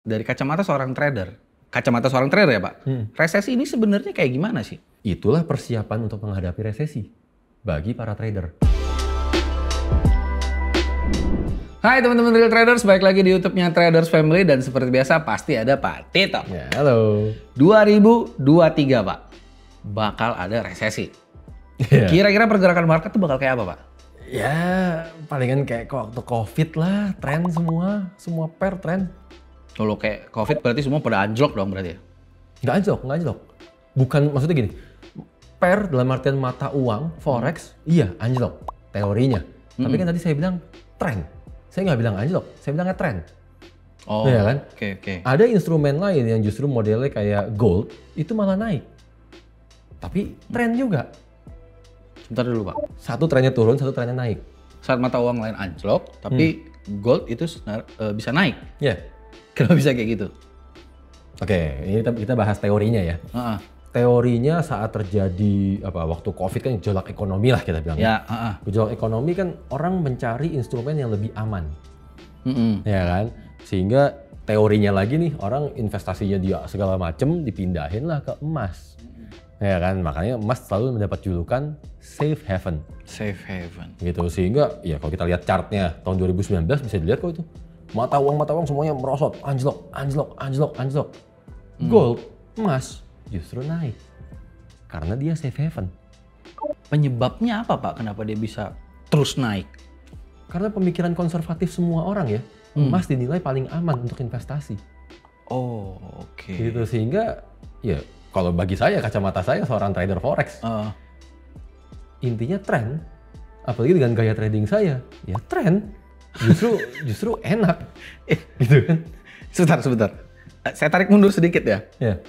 Dari kacamata seorang trader ya Pak, resesi ini sebenarnya kayak gimana sih? Itulah persiapan untuk menghadapi resesi bagi para trader. Hai teman-teman real traders, balik lagi di YouTube-nya Traders Family dan seperti biasa pasti ada Pak Tito. Ya, halo. 2023 Pak, bakal ada resesi. Ya. Kira-kira pergerakan market tuh bakal kayak apa Pak? Ya, palingan kayak waktu COVID lah, tren semua pair tren. Kalau kayak COVID berarti semua pada anjlok dong berarti ya? Nggak anjlok. Bukan, maksudnya gini, pair dalam artian mata uang, forex, iya anjlok teorinya. Tapi kan tadi saya bilang tren. Saya nggak bilang anjlok, saya bilangnya tren. Oh, ya kan? Oke. Ada instrumen lain yang justru modelnya kayak gold, itu malah naik. Tapi tren juga. Sebentar dulu Pak. Satu trennya turun, satu trennya naik. Saat mata uang lain anjlok, tapi gold itu bisa naik. Ya. Kenapa bisa kayak gitu? Oke, ini kita bahas teorinya ya. Teorinya saat terjadi waktu COVID kan gejolak ekonomi lah kita bilang. Ya. Gejolak ekonomi kan orang mencari instrumen yang lebih aman, ya kan? Sehingga teorinya lagi nih orang investasinya dia segala macem dipindahin lah ke emas, ya kan? Makanya emas selalu mendapat julukan safe haven. Safe haven. Gitu, sehingga ya kalau kita lihat chartnya tahun 2019 bisa dilihat kok itu mata uang semuanya merosot, anjlok. Gold, emas justru naik karena dia safe haven. Penyebabnya apa Pak? Kenapa dia bisa terus naik? Karena pemikiran konservatif semua orang ya, emas dinilai paling aman untuk investasi. Oh, oke. Gitu, sehingga ya kalau bagi saya, kacamata saya seorang trader forex, intinya tren, apalagi dengan gaya trading saya, ya tren. Justru enak, gitu kan? Sebentar. Saya tarik mundur sedikit ya. Ya.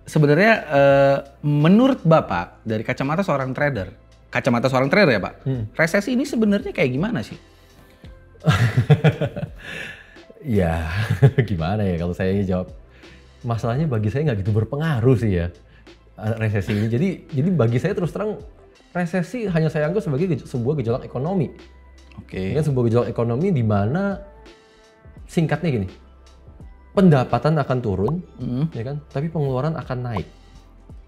Sebenarnya menurut Bapak dari kacamata seorang trader ya Pak, resesi ini sebenarnya kayak gimana sih? Ya, gimana ya kalau saya jawab? Masalahnya bagi saya nggak gitu berpengaruh sih ya resesi ini. Jadi bagi saya terus terang resesi hanya saya anggap sebagai sebuah gejolak ekonomi. Oke. Kan sebuah gejolak ekonomi di mana singkatnya gini, pendapatan akan turun, ya kan, tapi pengeluaran akan naik,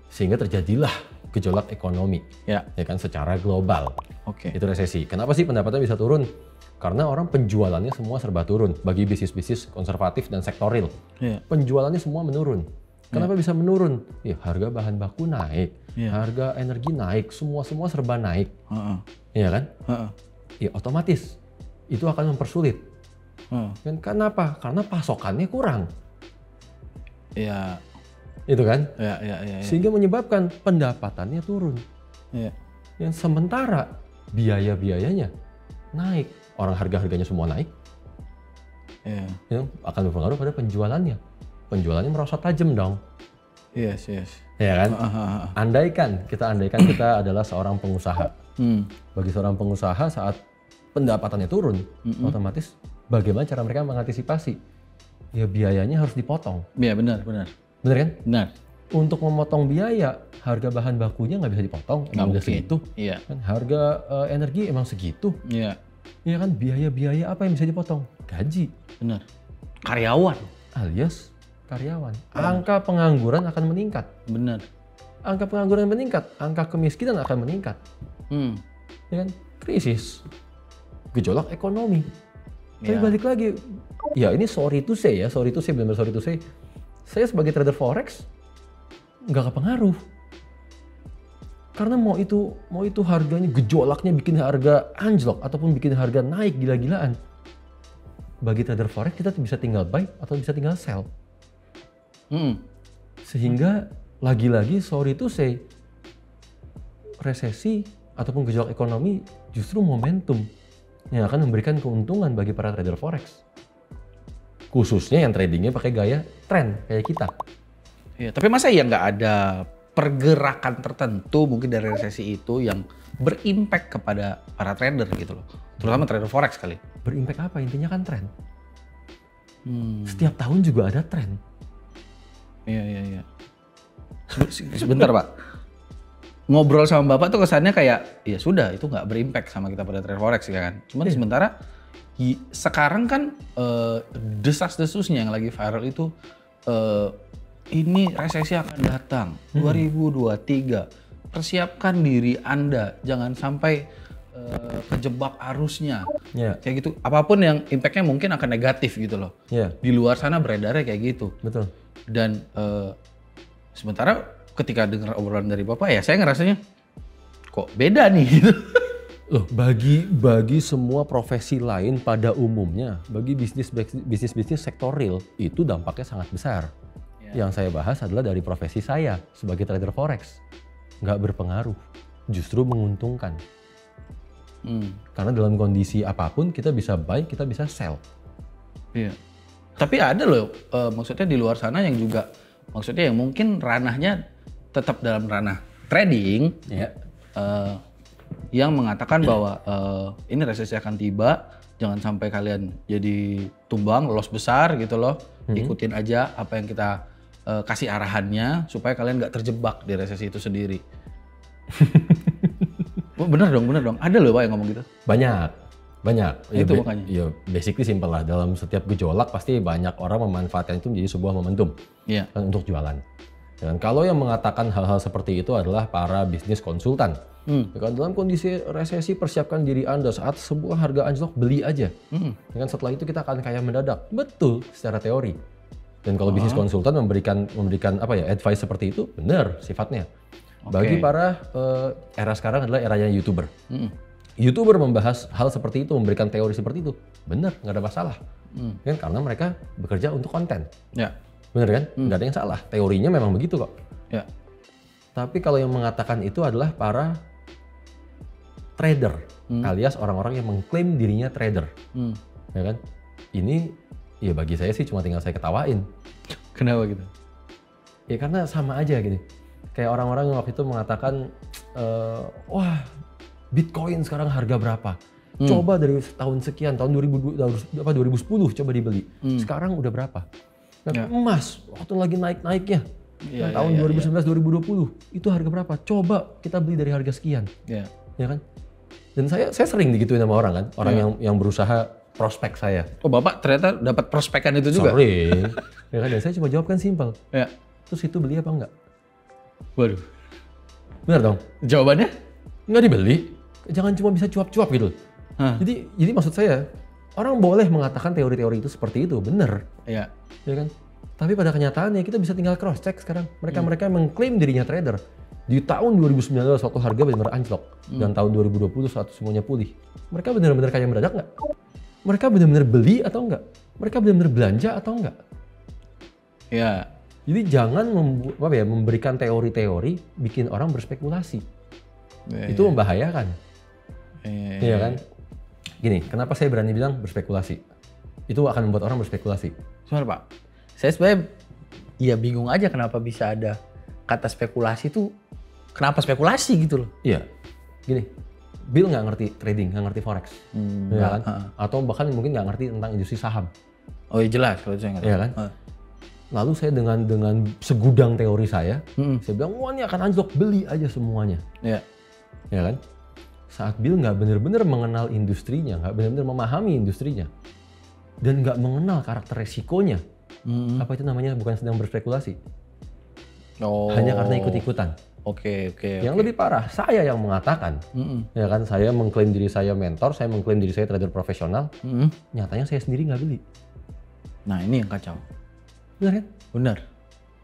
sehingga terjadilah gejolak ekonomi, ya kan, secara global. Oke. Itu resesi. Kenapa sih pendapatan bisa turun? Karena orang penjualannya semua serba turun bagi bisnis-bisnis konservatif dan sektoril. Penjualannya semua menurun. Kenapa bisa menurun? Ya harga bahan baku naik, harga energi naik, semua serba naik, ya kan? Ya otomatis itu akan mempersulit. Dan kenapa? Karena pasokannya kurang. Iya. Itu kan? Ya. Sehingga menyebabkan pendapatannya turun. Yang sementara biaya-biayanya naik. Orang harga-harganya semua naik. Yang akan berpengaruh pada penjualannya. Penjualannya merosot tajam dong. Yes. Ya kan? Andaikan kita adalah seorang pengusaha. Bagi seorang pengusaha saat pendapatannya turun, otomatis bagaimana cara mereka mengantisipasi? Ya biayanya harus dipotong. Iya benar. Benar kan? Benar. Untuk memotong biaya, harga bahan bakunya nggak bisa dipotong, nggak mungkin. Segitu. Iya. Kan harga energi emang segitu. Iya. Iya kan, biaya-biaya apa yang bisa dipotong? Gaji. Benar. Karyawan. Alias karyawan. Angka pengangguran akan meningkat. Benar. Angka pengangguran meningkat, angka kemiskinan akan meningkat. Ya kan? Krisis. Gejolak ekonomi. Tapi balik lagi, ya ini sorry to say, benar-benar sorry to say. Saya sebagai trader forex nggak kepengaruh. Karena mau itu harganya gejolaknya bikin harga anjlok ataupun bikin harga naik gila-gilaan. Bagi trader forex kita bisa tinggal buy atau bisa tinggal sell. Sehingga lagi-lagi sorry to say, resesi ataupun gejolak ekonomi justru momentum yang akan memberikan keuntungan bagi para trader forex. Khususnya yang tradingnya pakai gaya tren kayak kita. Iya, tapi masa ya nggak ada pergerakan tertentu mungkin dari resesi itu yang berimpact kepada para trader gitu loh. Terutama trader forex kali. Berimpact apa? Intinya kan tren. Setiap tahun juga ada tren. Iya. Sebentar Pak. Ngobrol sama Bapak tuh kesannya kayak ya sudah itu nggak berimpact sama kita pada trader forex ya kan. Cuman sementara sekarang kan desas-desusnya yang lagi viral itu ini resesi akan datang 2023. Persiapkan diri Anda, jangan sampai kejebak arusnya. Kayak gitu. Apapun yang impactnya mungkin akan negatif gitu loh. Di luar sana beredarnya kayak gitu. Betul. Dan sementara ketika dengar obrolan dari Bapak ya saya ngerasanya kok beda nih gitu. Loh, bagi semua profesi lain pada umumnya, bagi bisnis sektor real itu dampaknya sangat besar. Yang saya bahas adalah dari profesi saya sebagai trader forex. Nggak berpengaruh, justru menguntungkan. Karena dalam kondisi apapun kita bisa buy, kita bisa sell. Iya. Tapi ada loh, maksudnya di luar sana yang juga, maksudnya yang mungkin ranahnya tetap dalam ranah trading, yang mengatakan bahwa ini resesi akan tiba, jangan sampai kalian jadi tumbang, loss besar gitu loh. Ikutin aja apa yang kita kasih arahannya supaya kalian nggak terjebak di resesi itu sendiri. Bener dong. Ada loh Pak yang ngomong gitu. Banyak. Itu makanya. Ya basically simple lah. Dalam setiap gejolak pasti banyak orang memanfaatkan itu menjadi sebuah momentum untuk jualan. Dan kalau yang mengatakan hal-hal seperti itu adalah para bisnis konsultan. Dalam kondisi resesi persiapkan diri Anda saat sebuah harga anjlok beli aja. Setelah itu kita akan kaya mendadak. Betul secara teori. Dan kalau bisnis konsultan memberikan advice seperti itu benar sifatnya. Bagi para era sekarang adalah eranya YouTuber. YouTuber membahas hal seperti itu, memberikan teori seperti itu. Benar, nggak ada masalah. Karena mereka bekerja untuk konten. Bener kan? Nggak ada yang salah. Teorinya memang begitu kok. Tapi kalau yang mengatakan itu adalah para trader, alias orang-orang yang mengklaim dirinya trader. Ya kan? Ini ya bagi saya sih cuma tinggal saya ketawain. Kenapa gitu? Ya karena sama aja gitu. Kayak orang-orang yang waktu itu mengatakan, wah Bitcoin sekarang harga berapa? Coba dari tahun sekian, tahun 2010 coba dibeli. Sekarang udah berapa? Emas waktu lagi naik-naiknya. Tahun 2019-2020 itu harga berapa? Coba kita beli dari harga sekian. Ya kan? Dan saya sering digituin sama orang kan, orang yang berusaha prospek saya. Oh Bapak ternyata dapat prospekan itu juga? Sering. Ya kan? Dan saya cuma jawab kan simpel. Terus itu beli apa enggak? Waduh. Benar dong? Jawabannya? Nggak dibeli. Jangan cuma bisa cuap-cuap gitu. Jadi maksud saya, orang boleh mengatakan teori-teori itu seperti itu, benar. Ya kan? Tapi pada kenyataannya kita bisa tinggal cross check sekarang. Mereka yang mengklaim dirinya trader. Di tahun 2019 suatu harga benar-benar anjlok. Dan tahun 2020 saat semuanya pulih. Mereka benar-benar kaya mendadak nggak? Mereka benar-benar beli atau enggak? Mereka benar-benar belanja atau enggak? Ya. Jadi jangan memberikan teori-teori bikin orang berspekulasi. Itu membahayakan. Iya kan? Gini, kenapa saya berani bilang berspekulasi? Itu akan membuat orang berspekulasi. Sebentar Pak, saya sebenarnya ya bingung aja kenapa bisa ada kata spekulasi itu. Kenapa spekulasi gitu loh? Iya, gini. Bill nggak ngerti trading, nggak ngerti forex, ya kan? Atau bahkan mungkin nggak ngerti tentang industri saham. Oh iya jelas kalau saya ngerti. Iya kan? Lalu saya dengan segudang teori saya bilang, wah ini akan anjlok, beli aja semuanya. Ya kan? Saat Bill nggak benar-benar mengenal industrinya, nggak benar-benar memahami industrinya, dan nggak mengenal karakter resikonya, apa itu namanya bukan sedang berspekulasi. Hanya karena ikut-ikutan. Oke. Yang lebih parah, saya yang mengatakan, ya kan, saya mengklaim diri saya mentor, saya mengklaim diri saya trader profesional, nyatanya saya sendiri nggak beli. Nah ini yang kacau. Benar kan? Benar.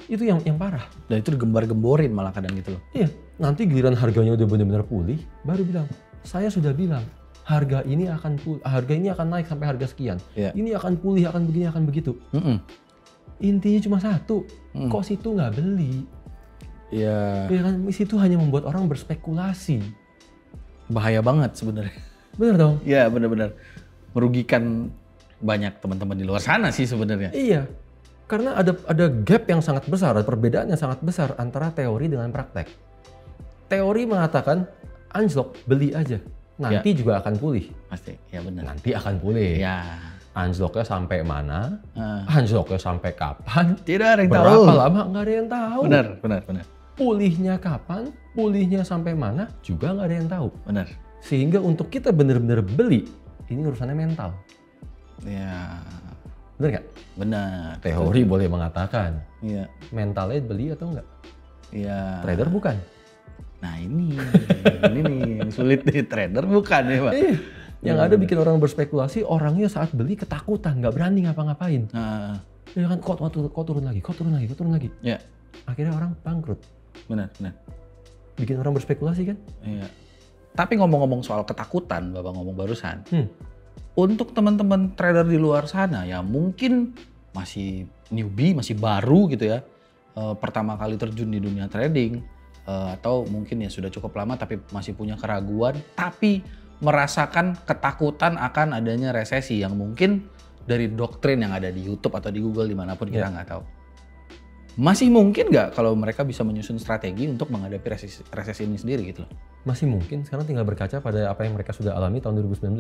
Itu yang parah. Dan itu digembar-gemborin malah kadang gitu loh. Iya, nanti giliran harganya udah benar-benar pulih, baru bilang, saya sudah bilang, harga ini akan naik sampai harga sekian. Ini akan pulih, akan begini, akan begitu. Intinya cuma satu, kok situ nggak beli? Iya kan, situ hanya membuat orang berspekulasi. Bahaya banget sebenarnya. Bener dong? Iya benar-benar merugikan banyak teman-teman di luar sana sih sebenarnya. Iya, karena ada gap yang sangat besar, ada perbedaan yang sangat besar antara teori dengan praktek. Teori mengatakan anjlok, beli aja, nanti juga akan pulih. Pasti, ya benar. Nanti akan pulih. Ya. Anjloknya sampai mana? Anjloknya sampai kapan? Tidak ada yang tahu. Berapa lama? Nggak ada yang tahu. Benar. Pulihnya kapan? Pulihnya sampai mana? Juga nggak ada yang tahu. Benar. Sehingga untuk kita benar-benar beli, ini urusannya mental. Ya. Bener nggak? Benar. Teori boleh mengatakan. Iya. Mentalnya beli atau enggak? Iya. Trader bukan. Nah ini nih yang sulit nih, trader bukan ya Pak? Yang ada bikin orang berspekulasi, orangnya saat beli ketakutan, nggak berani ngapa-ngapain. Ya kan, kok turun lagi. Ya. Akhirnya orang bangkrut. Benar. Bikin orang berspekulasi kan? Iya. Tapi ngomong-ngomong soal ketakutan, Bapak ngomong barusan. Untuk teman-teman trader di luar sana ya mungkin masih newbie, masih baru gitu ya. Pertama kali terjun di dunia trading. Atau mungkin ya sudah cukup lama tapi masih punya keraguan. Tapi merasakan ketakutan akan adanya resesi yang mungkin dari doktrin yang ada di YouTube atau di Google dimanapun kita nggak tahu. Masih mungkin nggak kalau mereka bisa menyusun strategi untuk menghadapi resesi ini sendiri gitu loh? Masih mungkin, sekarang tinggal berkaca pada apa yang mereka sudah alami tahun 2019.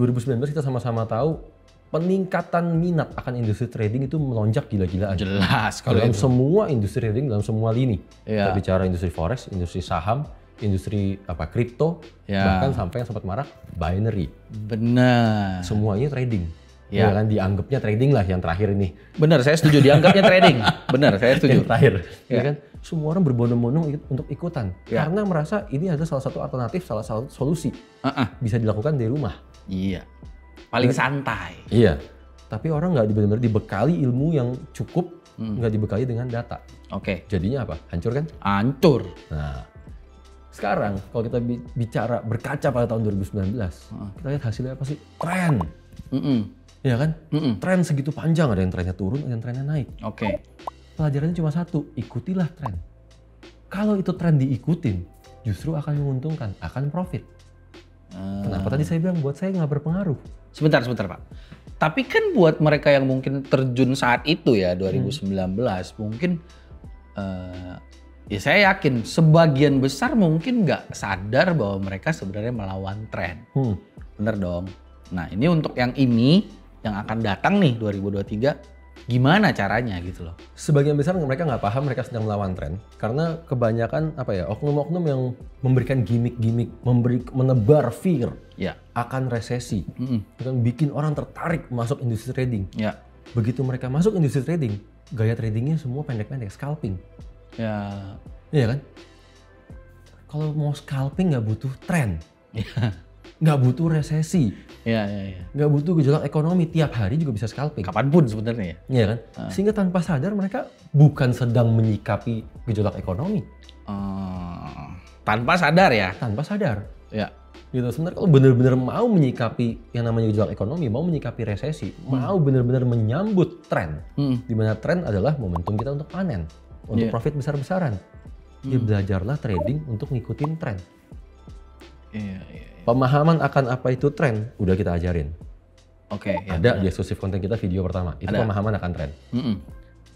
2019 kita sama-sama tahu peningkatan minat akan industri trading itu melonjak gila-gilaan. Jelas kalau dalam itu. semua industri trading, dalam semua lini. Iya. Kita bicara industri forex, industri saham, industri kripto, bahkan sampai yang sempat marak binary. Benar. Semuanya trading. Ya kan dianggapnya trading lah yang terakhir ini. Benar, saya setuju dianggapnya trading. Benar, saya setuju. Yang terakhir, ya kan semua orang berbondong-bondong untuk ikutan karena merasa ini adalah salah satu alternatif, salah satu solusi bisa dilakukan di rumah. Iya, paling santai. Iya, tapi orang nggak benar-benar dibekali ilmu yang cukup, nggak dibekali dengan data. Oke. Jadinya apa? Hancur kan? Hancur. Nah, sekarang kalau kita bicara berkaca pada tahun 2019, kita lihat hasilnya apa sih? Tren. Ya kan? Tren segitu panjang, ada yang trennya turun, ada yang trennya naik. Oke. Pelajarannya cuma satu, ikutilah tren. Kalau itu tren diikutin, justru akan menguntungkan, akan profit. Kenapa tadi saya bilang buat saya nggak berpengaruh? Sebentar Pak. Tapi kan buat mereka yang mungkin terjun saat itu ya 2019, mungkin ya saya yakin sebagian besar mungkin nggak sadar bahwa mereka sebenarnya melawan tren. Bener dong. Nah ini untuk yang ini yang akan datang nih 2023, gimana caranya gitu loh? Sebagian besar mereka nggak paham mereka sedang melawan tren karena kebanyakan oknum-oknum yang memberikan gimmick-gimmick, menebar fear akan resesi, akan bikin orang tertarik masuk industri trading. Ya. Begitu mereka masuk industri trading, gaya tradingnya semua pendek-pendek, scalping. Ya. Iya kan? Kalau mau scalping nggak butuh tren. Ya. Nggak butuh resesi, nggak butuh gejolak ekonomi, tiap hari juga bisa scalping. Kapanpun sebenarnya. Iya kan? Sehingga tanpa sadar mereka bukan sedang menyikapi gejolak ekonomi. Tanpa sadar ya? Tanpa sadar. Ya. Gitu. Sebenarnya kalau benar-benar mau menyikapi yang namanya gejolak ekonomi, mau menyikapi resesi, mau benar-benar menyambut tren, di mana tren adalah momentum kita untuk panen, untuk profit besar-besaran. Ya belajarlah trading untuk ngikutin tren. Pemahaman akan apa itu tren udah kita ajarin. Oke. Ada di eksklusif konten kita video pertama. Itu pemahaman akan tren.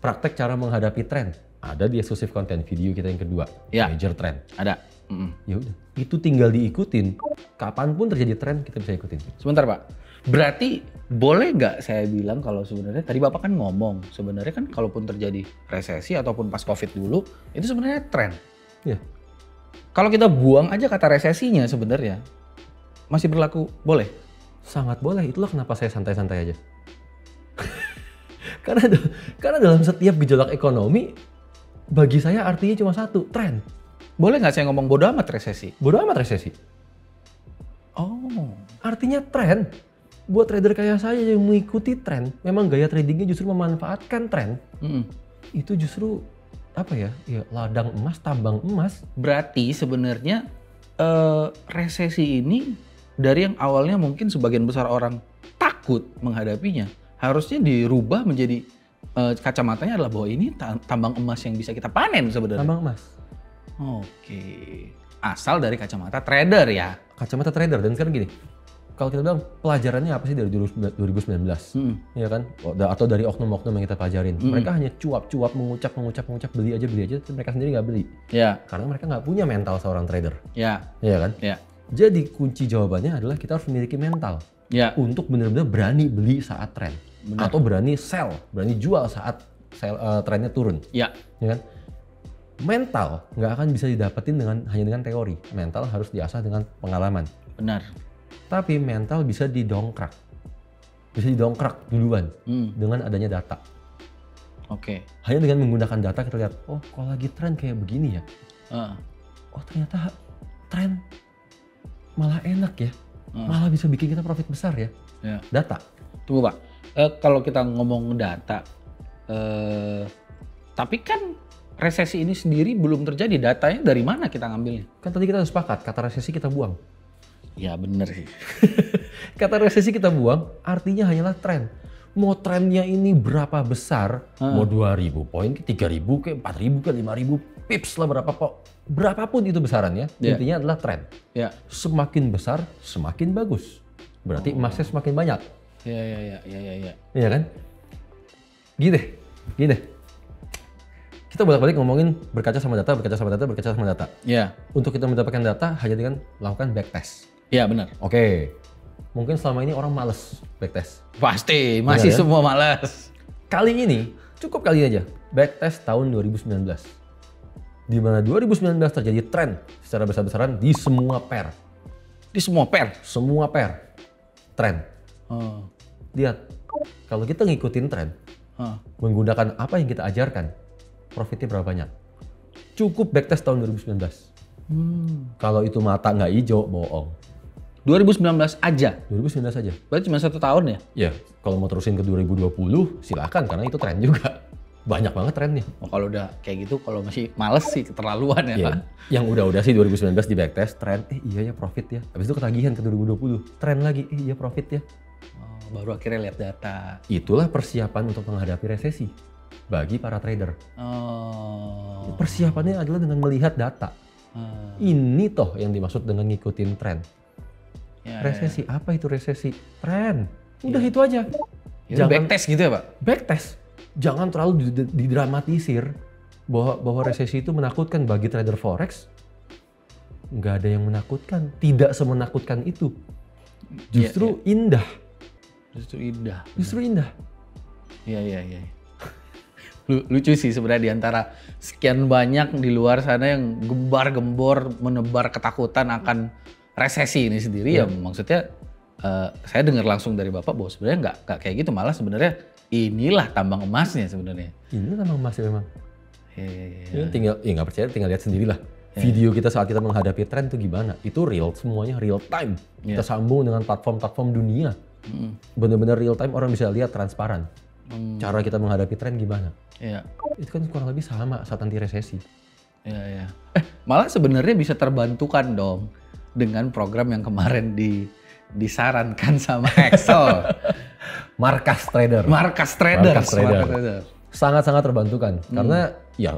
Praktek cara menghadapi tren ada di eksklusif konten video kita yang kedua. Major trend. Ada. Ya udah. Itu tinggal diikutin. Kapanpun terjadi tren kita bisa ikutin. Sebentar Pak. Berarti boleh nggak saya bilang kalau sebenarnya tadi Bapak kan ngomong sebenarnya kan kalaupun terjadi resesi ataupun pas COVID dulu itu sebenarnya tren. Iya. Kalau kita buang aja kata resesinya sebenarnya masih berlaku boleh? Sangat boleh. Itulah kenapa saya santai-santai aja. karena dalam setiap gejolak ekonomi bagi saya artinya cuma satu, tren. Boleh nggak saya ngomong bodo amat resesi? Bodo amat resesi. Oh. Artinya tren. Buat trader kayak saya yang mengikuti tren, memang gaya tradingnya justru memanfaatkan tren. Itu justru ya ladang emas, tambang emas. Berarti sebenarnya resesi ini dari yang awalnya mungkin sebagian besar orang takut menghadapinya, harusnya dirubah menjadi kacamatanya adalah bahwa ini tambang emas yang bisa kita panen sebenarnya. Tambang emas. Oke. Asal dari kacamata trader ya. Kacamata trader. Dan sekarang gini, kalau kita bilang pelajarannya apa sih dari 2019, ya kan? Atau dari oknum-oknum yang kita pelajarin. Mereka hanya cuap-cuap, mengucap, beli aja, tapi mereka sendiri nggak beli. Ya. Karena mereka nggak punya mental seorang trader. Ya. Iya kan? Ya. Jadi kunci jawabannya adalah kita harus memiliki mental untuk benar-benar berani beli saat tren, atau berani sell, berani jual saat trennya turun. Ya kan? Mental nggak akan bisa didapetin hanya dengan teori. Mental harus diasah dengan pengalaman. Benar. Tapi mental bisa didongkrak bisa didongkrak duluan dengan adanya data. Oke. Hanya dengan menggunakan data kita lihat, oh kalau lagi tren kayak begini ya, oh ternyata tren malah enak ya, malah bisa bikin kita profit besar ya. Data. Tunggu Pak, kalau kita ngomong data, tapi kan resesi ini sendiri belum terjadi, datanya dari mana kita ngambilnya? Kan tadi kita sepakat, kata resesi kita buang. Ya bener sih. Kata resesi kita buang, artinya hanyalah tren. Mau trennya ini berapa besar, mau 2.000 poin, 3.000, ke 4.000, ke 5.000 pips lah berapapun itu besarannya, intinya adalah tren. Semakin besar, semakin bagus. Berarti emasnya semakin banyak. Iya kan? Gini. Kita bolak-balik ngomongin berkaca sama data. Iya. Untuk kita mendapatkan data hanya dengan melakukan backtest. Iya benar. Oke. Mungkin selama ini orang males backtest. Pasti, masih benar, semua males. Kali ini, cukup kali aja. Backtest tahun 2019. Di mana 2019 terjadi tren secara besar-besaran di semua pair. Di semua pair? Semua pair. Tren. Lihat, kalau kita ngikutin tren, menggunakan apa yang kita ajarkan, profitnya berapa banyak? Cukup backtest tahun 2019. Kalau itu mata nggak hijau, bohong. 2019 aja? 2019 aja. Berarti cuma 1 tahun ya? Ya, kalau mau terusin ke 2020 silakan karena itu tren juga. Banyak banget trennya. Oh, kalau udah kayak gitu, kalau masih males sih keterlaluan ya. Yang udah sih 2019 di backtest, tren, iya ya profit ya. Habis itu ketagihan ke 2020, tren lagi, iya profit ya. Oh, baru akhirnya lihat data. Itulah persiapan untuk menghadapi resesi bagi para trader. Persiapannya adalah dengan melihat data. Ini toh yang dimaksud dengan ngikutin tren. Resesi, apa itu resesi? Tren. Udah itu aja. Jangan backtest gitu ya Pak? Backtest. Jangan terlalu didramatisir bahwa resesi itu menakutkan bagi trader forex. Nggak ada yang menakutkan. Tidak semenakutkan itu. Justru indah. Justru indah. Iya. Lucu sih sebenarnya di antara sekian banyak di luar sana yang gembar-gembor menebar ketakutan akan resesi ini sendiri ya maksudnya saya dengar langsung dari Bapak bahwa sebenarnya nggak kayak gitu, malah sebenarnya inilah tambang emasnya sebenarnya. Ini tambang emasnya memang. Tinggal nggak percaya tinggal lihat sendirilah. Video kita saat kita menghadapi tren itu gimana? Itu semuanya real time. Kita sambung dengan platform-platform dunia. Benar-benar real time, orang bisa lihat transparan. Cara kita menghadapi tren gimana? Itu kan kurang lebih sama saat anti resesi. Malah sebenarnya bisa terbantukan dong dengan program yang kemarin disarankan sama Excel. Markas Trader. Sangat-sangat terbantukan. Karena ya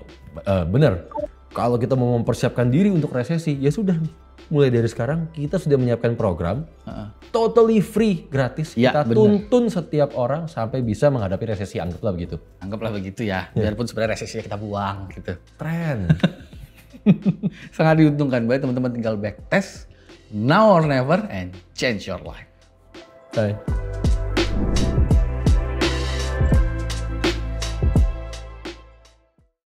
benar. Kalau kita mau mempersiapkan diri untuk resesi, ya sudah nih. Mulai dari sekarang kita sudah menyiapkan program totally free, gratis. Kita tuntun setiap orang sampai bisa menghadapi resesi. Anggaplah begitu ya. Biarpun sebenarnya resesinya kita buang gitu. Tren. Sangat diuntungkan. Baik teman-teman tinggal backtest. Now or never and change your life. Bye.